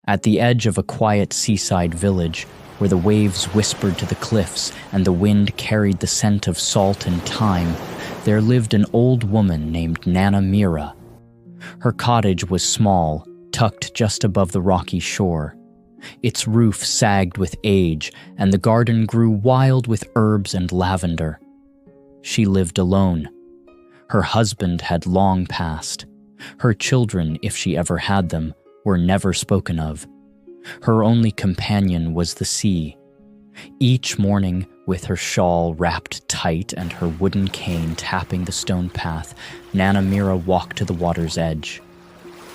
At the edge of a quiet seaside village, where the waves whispered to the cliffs and the wind carried the scent of salt and thyme, there lived an old woman named Nana Mira. Her cottage was small, tucked just above the rocky shore. Its roof sagged with age, and the garden grew wild with herbs and lavender. She lived alone. Her husband had long passed. Her children, if she ever had them, were never spoken of. Her only companion was the sea. Each morning, with her shawl wrapped tight and her wooden cane tapping the stone path, Nana Mira walked to the water's edge.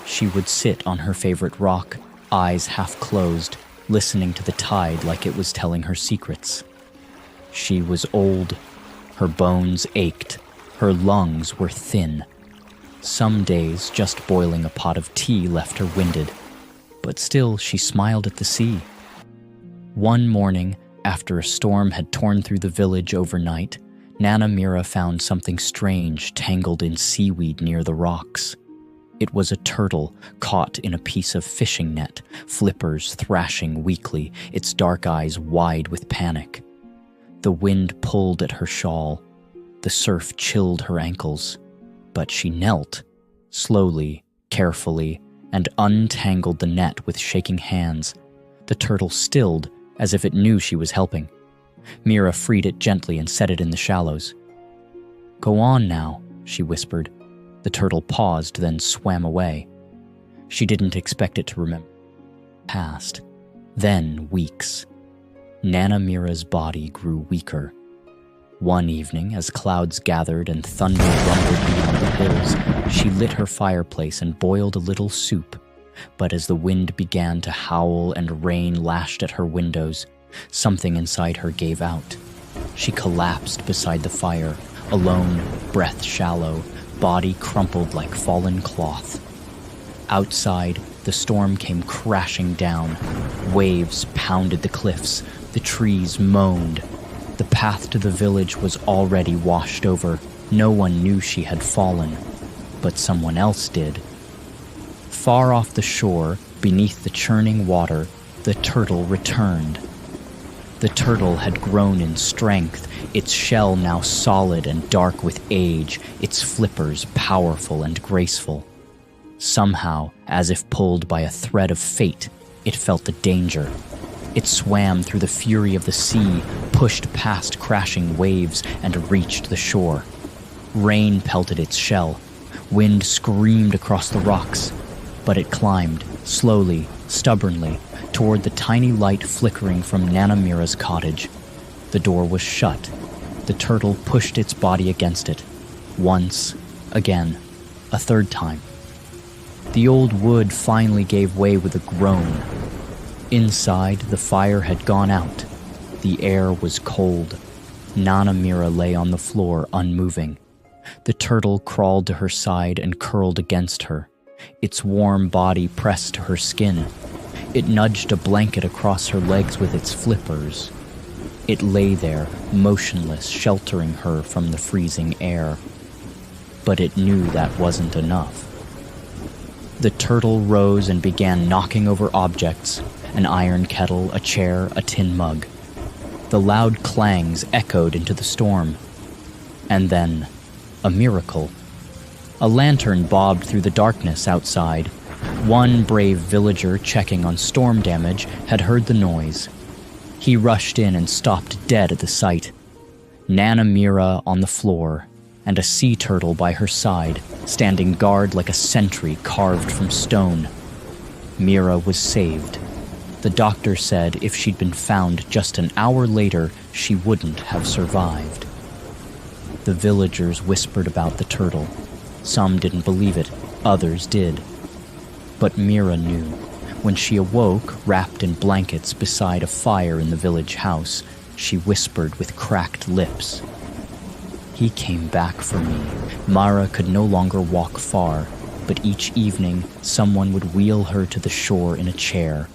She would sit on her favorite rock, eyes half closed, listening to the tide like it was telling her secrets. She was old. Her bones ached. Her lungs were thin. Some days, just boiling a pot of tea left her winded, but still she smiled at the sea. One morning, after a storm had torn through the village overnight, Nana Mira found something strange tangled in seaweed near the rocks. It was a turtle caught in a piece of fishing net, flippers thrashing weakly, its dark eyes wide with panic. The wind pulled at her shawl. The surf chilled her ankles. But she knelt, slowly, carefully, and untangled the net with shaking hands. The turtle stilled, as if it knew she was helping. Mira freed it gently and set it in the shallows. "Go on now," she whispered. The turtle paused, then swam away. She didn't expect it to remember. Past. Then weeks. Nana Mira's body grew weaker. One evening, as clouds gathered and thunder rumbled beyond the hills, she lit her fireplace and boiled a little soup. But as the wind began to howl and rain lashed at her windows, something inside her gave out. She collapsed beside the fire, alone, breath shallow, body crumpled like fallen cloth. Outside, the storm came crashing down. Waves pounded the cliffs. The trees moaned. The path to the village was already washed over. No one knew she had fallen, but someone else did. Far off the shore, beneath the churning water, the turtle returned. The turtle had grown in strength, its shell now solid and dark with age, its flippers powerful and graceful. Somehow, as if pulled by a thread of fate, it felt the danger. It swam through the fury of the sea, pushed past crashing waves, and reached the shore. Rain pelted its shell. Wind screamed across the rocks. But it climbed, slowly, stubbornly, toward the tiny light flickering from Nana Mira's cottage. The door was shut. The turtle pushed its body against it. Once, again, a third time. The old wood finally gave way with a groan. Inside, the fire had gone out. The air was cold. Nana Mira lay on the floor, unmoving. The turtle crawled to her side and curled against her. Its warm body pressed to her skin. It nudged a blanket across her legs with its flippers. It lay there, motionless, sheltering her from the freezing air. But it knew that wasn't enough. The turtle rose and began knocking over objects, an iron kettle, a chair, a tin mug. The loud clangs echoed into the storm. And then, a miracle. A lantern bobbed through the darkness outside. One brave villager checking on storm damage had heard the noise. He rushed in and stopped dead at the sight. Nana Mira on the floor, and a sea turtle by her side, standing guard like a sentry carved from stone. Mira was saved. The doctor said if she'd been found just an hour later, she wouldn't have survived. The villagers whispered about the turtle. Some didn't believe it, others did. But Mira knew. When she awoke, wrapped in blankets beside a fire in the village house, she whispered with cracked lips. He came back for me. Mara could no longer walk far, but each evening someone would wheel her to the shore in a chair.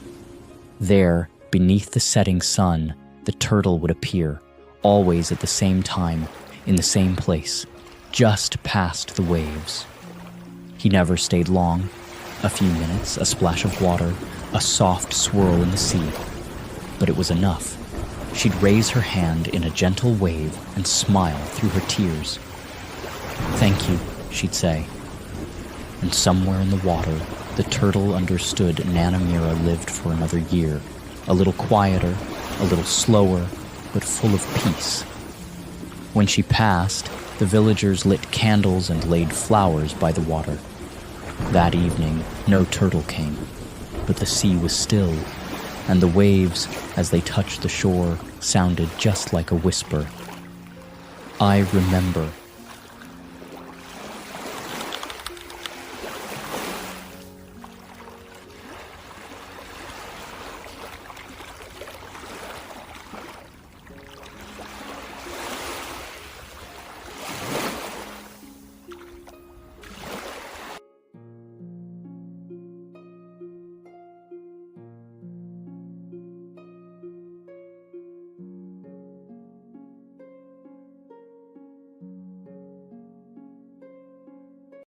There, beneath the setting sun, the turtle would appear, always at the same time, in the same place, just past the waves. He never stayed long. A few minutes, a splash of water, a soft swirl in the sea, but it was enough. She'd raise her hand in a gentle wave and smile through her tears. "Thank you," she'd say. And somewhere in the water, the turtle understood Nana Mira lived for another year, a little quieter, a little slower, but full of peace. When she passed, the villagers lit candles and laid flowers by the water. That evening, no turtle came, but the sea was still, and the waves, as they touched the shore, sounded just like a whisper. "I remember,"